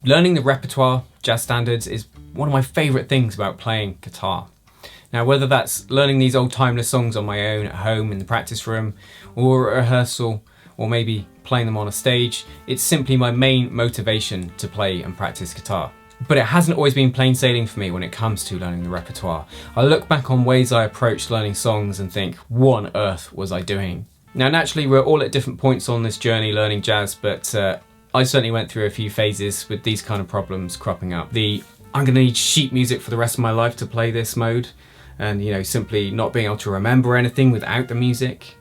Learning the repertoire, jazz standards, is one of my favourite things about playing guitar. Now, whether that's learning these old timeless songs on my own at home in the practice room, or at rehearsal, or maybe playing them on a stage, it's simply my main motivation to play and practice guitar. But it hasn't always been plain sailing for me when it comes to learning the repertoire. I look back on ways I approached learning songs and think, what on earth was I doing? Now, naturally, we're all at different points on this journey learning jazz, but I certainly went through a few phases with these kind of problems cropping up. I'm gonna need sheet music for the rest of my life to play this mode, and simply not being able to remember anything without the music.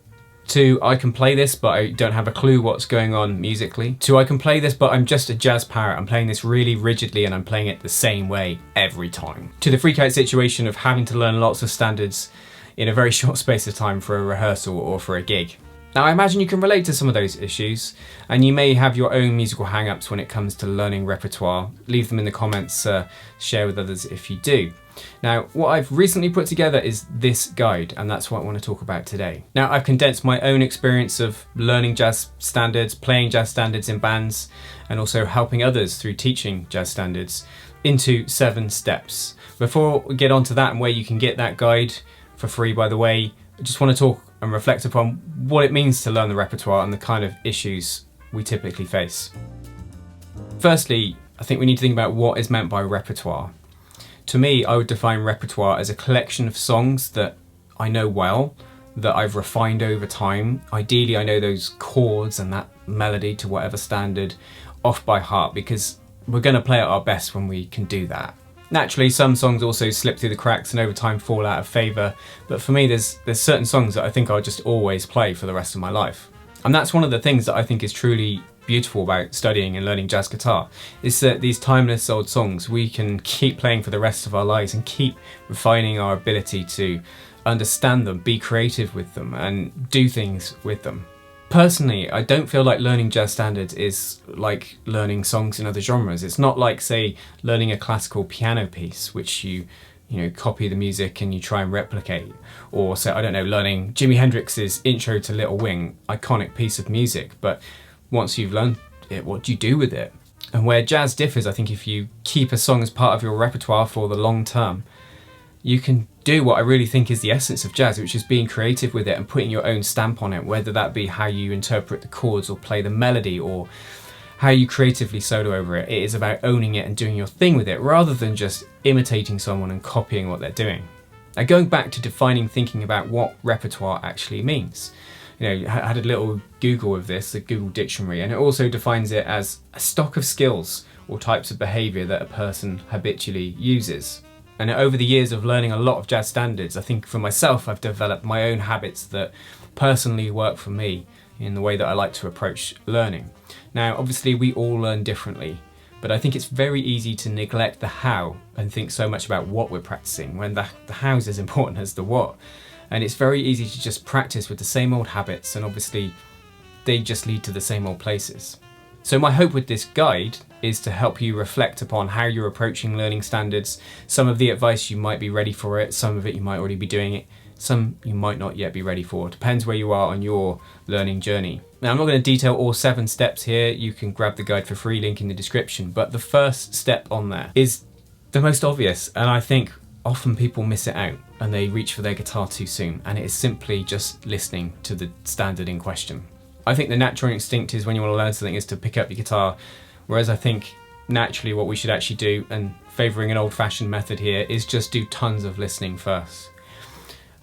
To, I can play this but I don't have a clue what's going on musically. To, I can play this but I'm just a jazz parrot. I'm playing this really rigidly and I'm playing it the same way every time. To the freak out situation of having to learn lots of standards in a very short space of time for a rehearsal or for a gig. Now, I imagine you can relate to some of those issues, and you may have your own musical hang-ups when it comes to learning repertoire. Leave them in the comments, share with others if you do. Now, what I've recently put together is this guide, and that's what I want to talk about today. Now, I've condensed my own experience of learning jazz standards, playing jazz standards in bands, and also helping others through teaching jazz standards into 7 steps. Before we get onto that and where you can get that guide for free, by the way, I just want to talk and reflect upon what it means to learn the repertoire and the kind of issues we typically face. Firstly, I think we need to think about what is meant by repertoire. To me, I would define repertoire as a collection of songs that I know well, that I've refined over time. Ideally, I know those chords and that melody to whatever standard off by heart, because we're going to play at our best when we can do that. Naturally, some songs also slip through the cracks and over time fall out of favour, but for me there's certain songs that I think I'll just always play for the rest of my life. And that's one of the things that I think is truly beautiful about studying and learning jazz guitar, is that these timeless old songs we can keep playing for the rest of our lives and keep refining our ability to understand them, be creative with them and do things with them. Personally, I don't feel like learning jazz standards is like learning songs in other genres. It's not like, say, learning a classical piano piece, which you copy the music and you try and replicate. Or, say, I don't know, learning Jimi Hendrix's Intro to Little Wing, iconic piece of music. But once you've learned it, what do you do with it? And where jazz differs, I think if you keep a song as part of your repertoire for the long term, you can do what I really think is the essence of jazz, which is being creative with it and putting your own stamp on it, whether that be how you interpret the chords or play the melody or how you creatively solo over it. It is about owning it and doing your thing with it rather than just imitating someone and copying what they're doing. Now, going back to thinking about what repertoire actually means. I had a little Google of this, the Google dictionary, and it also defines it as a stock of skills or types of behaviour that a person habitually uses. And over the years of learning a lot of jazz standards, I think for myself I've developed my own habits that personally work for me in the way that I like to approach learning. Now, obviously we all learn differently, but I think it's very easy to neglect the how and think so much about what we're practicing when the how's as important as the what. And it's very easy to just practice with the same old habits, and obviously they just lead to the same old places. So my hope with this guide is to help you reflect upon how you're approaching learning standards, some of the advice you might be ready for it, some of it you might already be doing it, some you might not yet be ready for. It depends where you are on your learning journey. Now, I'm not going to detail all 7 steps here. You can grab the guide for free, link in the description, but the first step on there is the most obvious, and I think often people miss it out and they reach for their guitar too soon, and it is simply just listening to the standard in question. I think the natural instinct is when you want to learn something is to pick up your guitar, whereas I think naturally what we should actually do, and favouring an old-fashioned method here, is just do tons of listening first.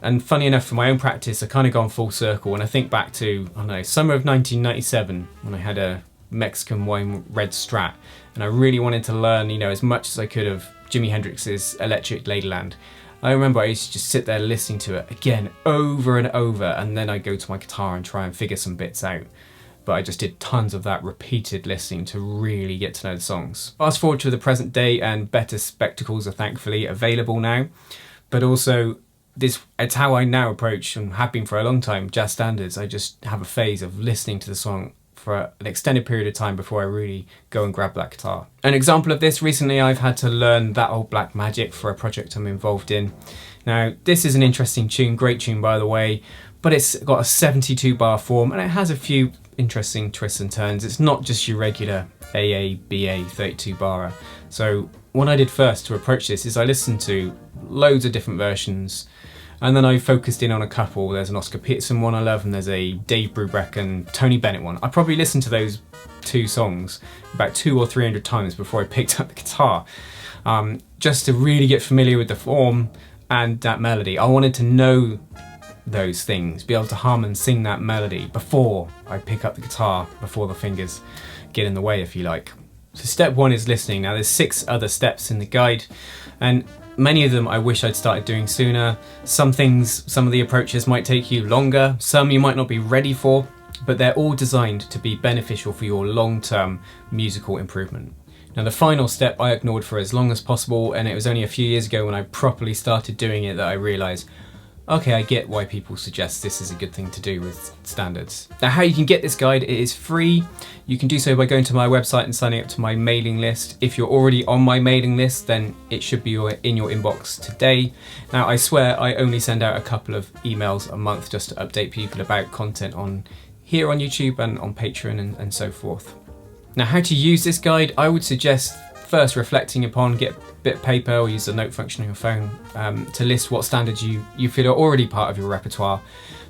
And funny enough, for my own practice, I've kind of gone full circle when I think back to, I don't know, summer of 1997 when I had a Mexican wine red Strat, and I really wanted to learn, as much as I could of Jimi Hendrix's Electric Ladyland. I remember I used to just sit there listening to it again over and over, and then I'd go to my guitar and try and figure some bits out. But I just did tons of that repeated listening to really get to know the songs. Fast forward to the present day, and better spectacles are thankfully available now. But also, it's how I now approach, and have been for a long time, jazz standards. I just have a phase of listening to the song for an extended period of time before I really go and grab that guitar. An example of this, recently I've had to learn That Old Black Magic for a project I'm involved in. Now, this is an interesting tune, great tune by the way, but it's got a 72 bar form and it has a few interesting twists and turns. It's not just your regular AA, BA 32 bar. So what I did first to approach this is I listened to loads of different versions, and then I focused in on a couple. There's an Oscar Peterson one I love, and there's a Dave Brubeck and Tony Bennett one. I probably listened to those two songs about 200 or 300 times before I picked up the guitar, just to really get familiar with the form and that melody. I wanted to know those things, be able to hum and sing that melody before I pick up the guitar, before the fingers get in the way, if you like. So step one is listening. Now there's 6 other steps in the guide, and many of them I wish I'd started doing sooner. Some of the approaches might take you longer, some you might not be ready for, but they're all designed to be beneficial for your long-term musical improvement. Now the final step I ignored for as long as possible, and it was only a few years ago when I properly started doing it that I realised, okay, I get why people suggest this is a good thing to do with standards. Now how you can get this guide, it is free. You can do so by going to my website and signing up to my mailing list. If you're already on my mailing list, then it should be in your inbox today. Now I swear I only send out a couple of emails a month just to update people about content on here on YouTube and on Patreon and so forth. Now how to use this guide, I would suggest first reflecting upon, get a bit of paper or use the note function on your phone to list what standards you feel are already part of your repertoire,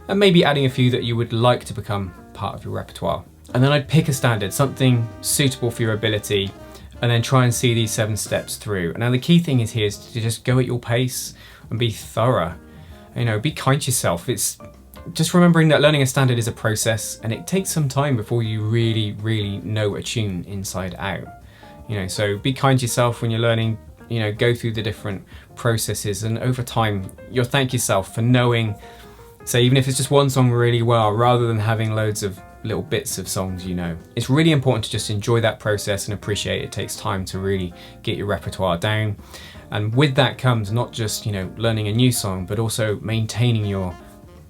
and maybe adding a few that you would like to become part of your repertoire. And then I'd pick a standard, something suitable for your ability, and then try and see these 7 steps through. And now the key thing is here is to just go at your pace and be thorough. You know, be kind to yourself. It's just remembering that learning a standard is a process, and it takes some time before you really know a tune inside out. You know, so be kind to yourself when you're learning, you know, go through the different processes, and over time you'll thank yourself for knowing, say, even if it's just one song really well, rather than having loads of little bits of songs, you know. It's really important to just enjoy that process and appreciate it takes time to really get your repertoire down. And with that comes not just, you know, learning a new song, but also maintaining your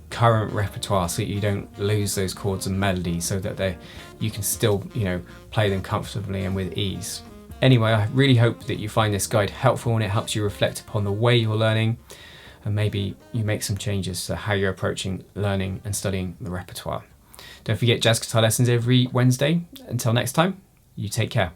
current repertoire so that you don't lose those chords and melodies, so that you can still, you know, play them comfortably and with ease. Anyway, I really hope that you find this guide helpful and it helps you reflect upon the way you're learning, and maybe you make some changes to how you're approaching learning and studying the repertoire. Don't forget jazz guitar lessons every Wednesday. Until next time, you take care.